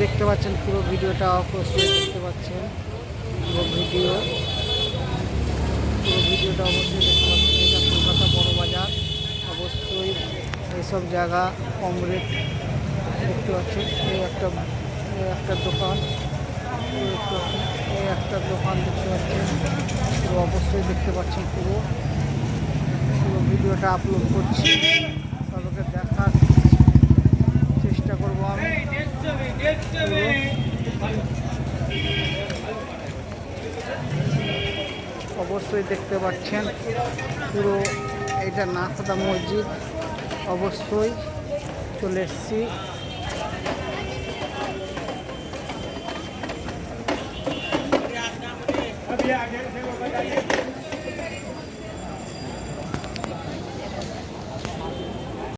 দেখতে পাচ্ছেন পুরো ভিডিওটা, অবশ্যই দেখতে পাচ্ছেন পুরো ভিডিওটা অবশ্যই দেখতে পাচ্ছেন। এটা কলকাতা বড় বাজার, অবশ্যই এইসব জায়গা কম রেট দেখতে পাচ্ছেন। এই একটা দোকান দেখতে পাচ্ছেন, এই একটা দোকান দেখতে পাচ্ছেন। তো অবশ্যই দেখতে পাচ্ছেন পুরো ভিডিওটা আপলোড করছি, সবাইকে দেখার চেষ্টা করবো আমি। অবশ্যই দেখতে পাচ্ছেন পুরো এইটা নাখোদা মসজিদ, অবশ্যই চলে এসেছি।